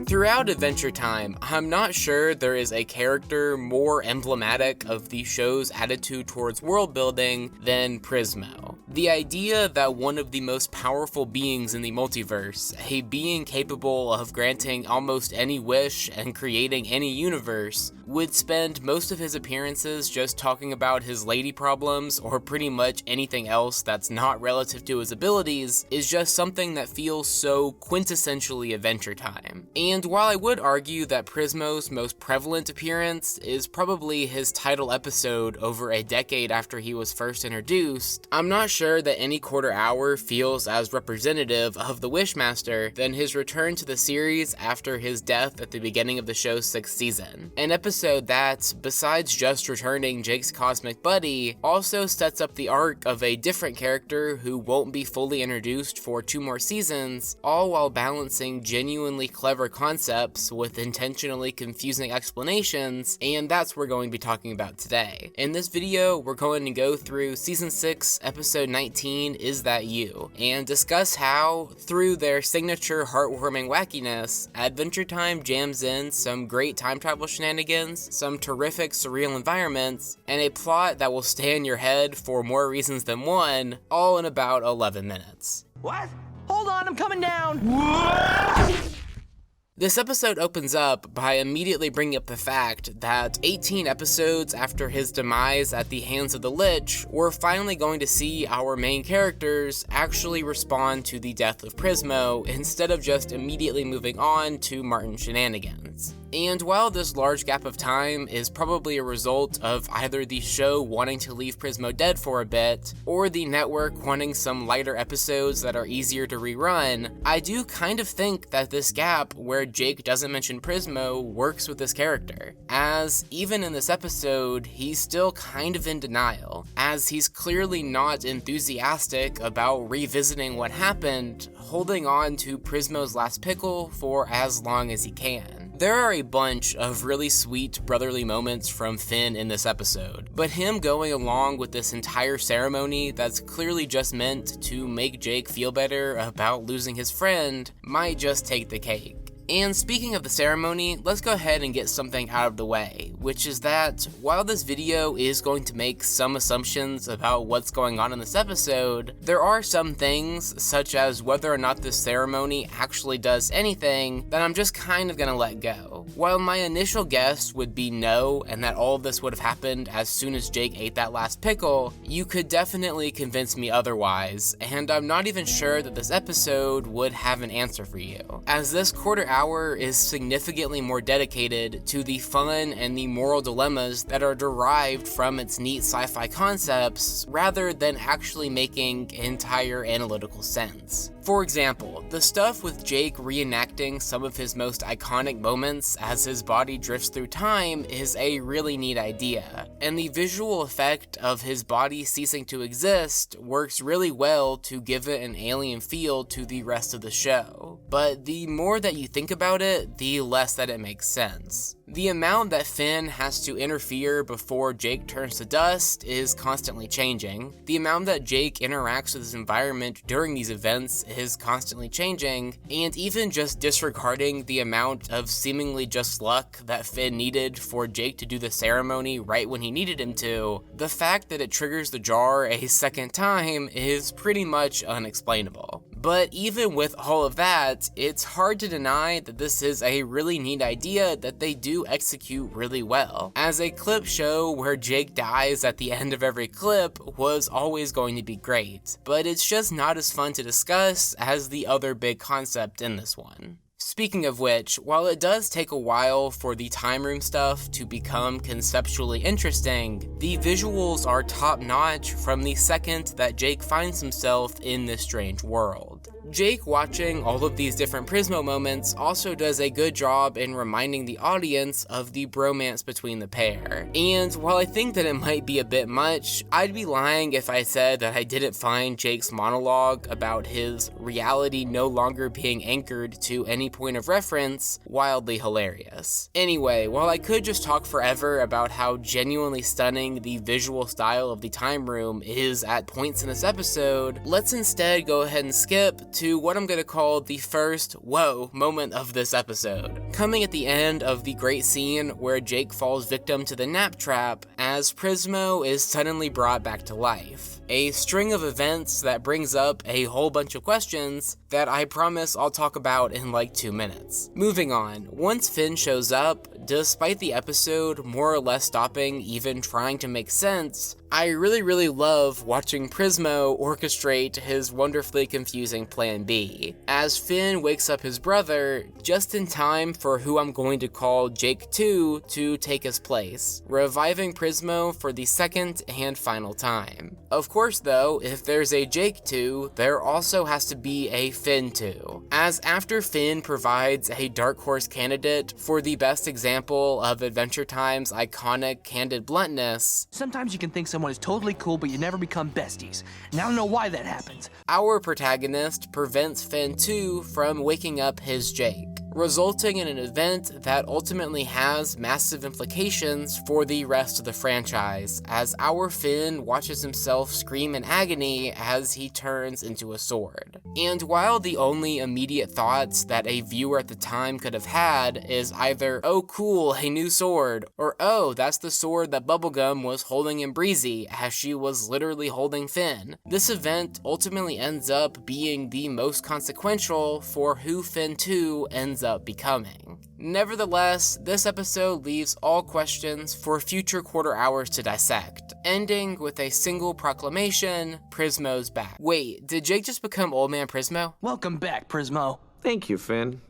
Throughout Adventure Time, I'm not sure there is a character more emblematic of the show's attitude towards world building than Prismo. The idea that one of the most powerful beings in the multiverse, a being capable of granting almost any wish and creating any universe, would spend most of his appearances just talking about his lady problems or pretty much anything else that's not relative to his abilities is just something that feels so quintessentially Adventure Time. And while I would argue that Prismo's most prevalent appearance is probably his title episode over a decade after he was first introduced, I'm not sure that any quarter hour feels as representative of the Wishmaster than his return to the series after his death at the beginning of the show's 6th season. An episode that, besides just returning Jake's cosmic buddy, also sets up the arc of a different character who won't be fully introduced for 2 more seasons, all while balancing genuinely clever concepts with intentionally confusing explanations, and that's what we're going to be talking about today. In this video, we're going to go through Season 6, Episode 19, Is That You? And discuss how, through their signature heartwarming wackiness, Adventure Time jams in some great time travel shenanigans, some terrific surreal environments, and a plot that will stay in your head for more reasons than one, all in about 11 minutes. What? Hold on, I'm coming down! This episode opens up by immediately bringing up the fact that 18 episodes after his demise at the hands of the Lich, we're finally going to see our main characters actually respond to the death of Prismo instead of just immediately moving on to Martin's shenanigans. And while this large gap of time is probably a result of either the show wanting to leave Prismo dead for a bit, or the network wanting some lighter episodes that are easier to rerun, I do kind of think that this gap where Jake doesn't mention Prismo works with this character, as even in this episode, he's still kind of in denial, as he's clearly not enthusiastic about revisiting what happened, holding on to Prismo's last pickle for as long as he can. There are a bunch of really sweet brotherly moments from Finn in this episode, but him going along with this entire ceremony that's clearly just meant to make Jake feel better about losing his friend might just take the cake. And speaking of the ceremony, let's go ahead and get something out of the way, which is that while this video is going to make some assumptions about what's going on in this episode, there are some things, such as whether or not this ceremony actually does anything, that I'm just kind of gonna let go. While my initial guess would be no, and that all of this would have happened as soon as Jake ate that last pickle, you could definitely convince me otherwise, and I'm not even sure that this episode would have an answer for you, as this quarter hour is significantly more dedicated to the fun and the moral dilemmas that are derived from its neat sci-fi concepts, rather than actually making entire analytical sense. For example, the stuff with Jake reenacting some of his most iconic moments as his body drifts through time is a really neat idea, and the visual effect of his body ceasing to exist works really well to give it an alien feel to the rest of the show. But the more that you think about it, the less that it makes sense. The amount that Finn has to interfere before Jake turns to dust is constantly changing. The amount that Jake interacts with his environment during these events is constantly changing, and even just disregarding the amount of seemingly just luck that Finn needed for Jake to do the ceremony right when he needed him to, the fact that it triggers the jar a second time is pretty much unexplainable. But even with all of that, it's hard to deny that this is a really neat idea that they do execute really well, as a clip show where Jake dies at the end of every clip was always going to be great, but it's just not as fun to discuss as the other big concept in this one. Speaking of which, while it does take a while for the time room stuff to become conceptually interesting, the visuals are top-notch from the second that Jake finds himself in this strange world. Jake watching all of these different Prismo moments also does a good job in reminding the audience of the bromance between the pair. And while I think that it might be a bit much, I'd be lying if I said that I didn't find Jake's monologue about his reality no longer being anchored to any point of reference wildly hilarious. Anyway, while I could just talk forever about how genuinely stunning the visual style of the time room is at points in this episode, let's instead go ahead and skip to what I'm gonna call the first whoa moment of this episode. Coming at the end of the great scene where Jake falls victim to the nap trap as Prismo is suddenly brought back to life. A string of events that brings up a whole bunch of questions that I promise I'll talk about in like 2 minutes. Moving on, once Finn shows up, despite the episode more or less stopping even trying to make sense, I really love watching Prismo orchestrate his wonderfully confusing plan B, as Finn wakes up his brother just in time for who I'm going to call Jake 2 to take his place, reviving Prismo for the second and final time. Of course though, if there's a Jake 2, there also has to be a Finn 2, as after Finn provides a Dark Horse candidate for the best example of Adventure Time's iconic candid bluntness, Sometimes you can think someone is totally cool, but you never become besties. And I don't know why that happens. our protagonist prevents Finn 2 from waking up his Jake, resulting in an event that ultimately has massive implications for the rest of the franchise, as our Finn watches himself scream in agony as he turns into a sword. And while the only immediate thoughts that a viewer at the time could have had is either, oh cool, a new sword, or oh, that's the sword that Bubblegum was holding in Breezy, as she was literally holding Finn, this event ultimately ends up being the most consequential for who Finn 2 ends up becoming. Nevertheless, this episode leaves all questions for future quarter hours to dissect, ending with a single proclamation: Prismo's back. Wait, did Jake just become Old Man Prismo? Welcome back, Prismo. Thank you, Finn.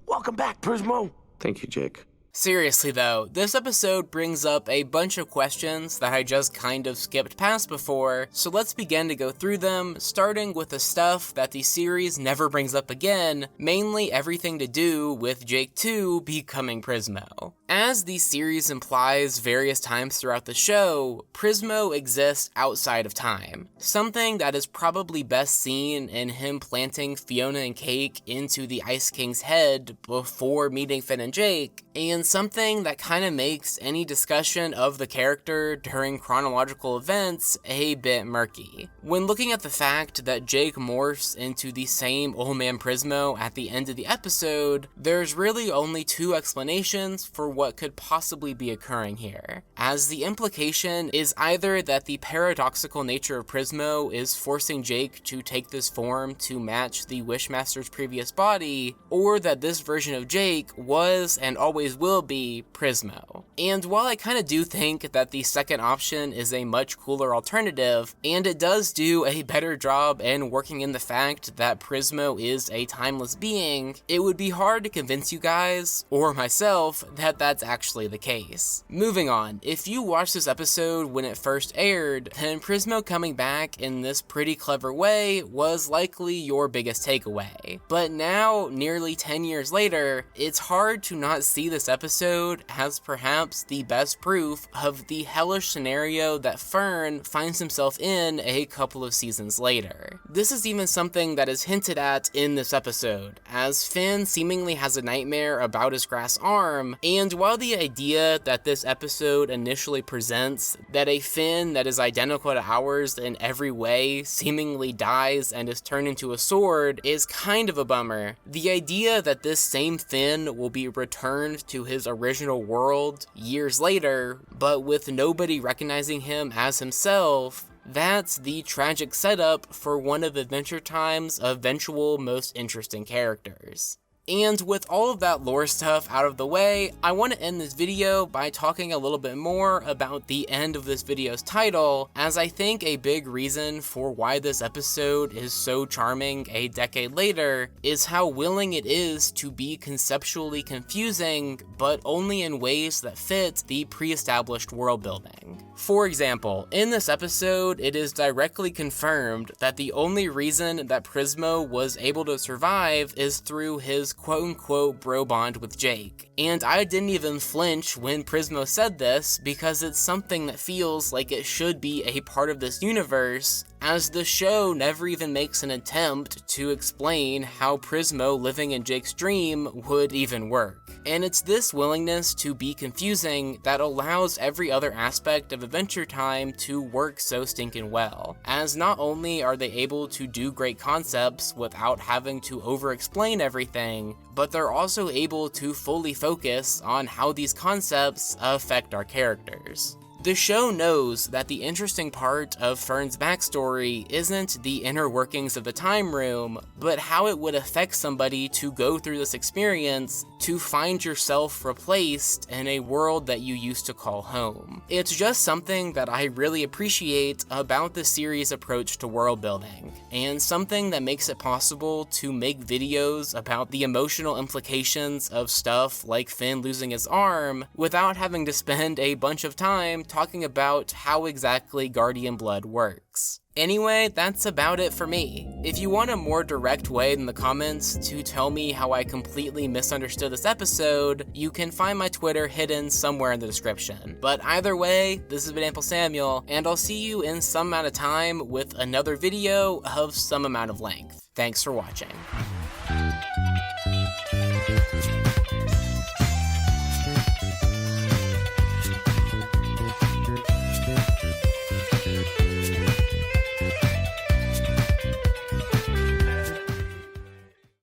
Welcome back, Prismo. Thank you, Jake. Seriously though, this episode brings up a bunch of questions that I just kind of skipped past before, so let's begin to go through them, starting with the stuff that the series never brings up again, mainly everything to do with Jake 2 becoming Prismo. As the series implies various times throughout the show, Prismo exists outside of time, something that is probably best seen in him planting Fiona and Cake into the Ice King's head before meeting Finn and Jake, and something that kind of makes any discussion of the character during chronological events a bit murky. When looking at the fact that Jake morphs into the same Old Man Prismo at the end of the episode, there's really only 2 explanations for what could possibly be occurring here, as the implication is either that the paradoxical nature of Prismo is forcing Jake to take this form to match the Wishmaster's previous body, or that this version of Jake was and always will be Prismo. And while I kind of do think that the second option is a much cooler alternative, and it does do a better job in working in the fact that Prismo is a timeless being, it would be hard to convince you guys, or myself, that that's actually the case. Moving on, if you watched this episode when it first aired, then Prismo coming back in this pretty clever way was likely your biggest takeaway. But now, nearly 10 years later, it's hard to not see this episode as perhaps the best proof of the hellish scenario that Fern finds himself in a couple of seasons later. This is even something that is hinted at in this episode, as Finn seemingly has a nightmare about his grass arm, and while the idea that this episode initially presents that a Finn that is identical to ours in every way seemingly dies and is turned into a sword is kind of a bummer, the idea that this same Finn will be returned to his original world years later, but with nobody recognizing him as himself, that's the tragic setup for one of Adventure Time's eventual most interesting characters. And with all of that lore stuff out of the way, I want to end this video by talking a little bit more about the end of this video's title, as I think a big reason for why this episode is so charming a decade later is how willing it is to be conceptually confusing, but only in ways that fit the pre-established world building. For example, in this episode, it is directly confirmed that the only reason that Prismo was able to survive is through his quote-unquote bro bond with Jake. And I didn't even flinch when Prismo said this, because it's something that feels like it should be a part of this universe, as the show never even makes an attempt to explain how Prismo living in Jake's dream would even work. And it's this willingness to be confusing that allows every other aspect of Adventure Time to work so stinking well, as not only are they able to do great concepts without having to over-explain everything, but they're also able to fully focus on how these concepts affect our characters. The show knows that the interesting part of Fern's backstory isn't the inner workings of the time room, but how it would affect somebody to go through this experience to find yourself replaced in a world that you used to call home. It's just something that I really appreciate about the series' approach to world building, and something that makes it possible to make videos about the emotional implications of stuff like Finn losing his arm without having to spend a bunch of time talking about how exactly Guardian Blood works. Anyway, that's about it for me. If you want a more direct way in the comments to tell me how I completely misunderstood this episode, you can find my Twitter hidden somewhere in the description. But either way, this has been AmpleSamuel, and I'll see you in some amount of time with another video of some amount of length. Thanks for watching.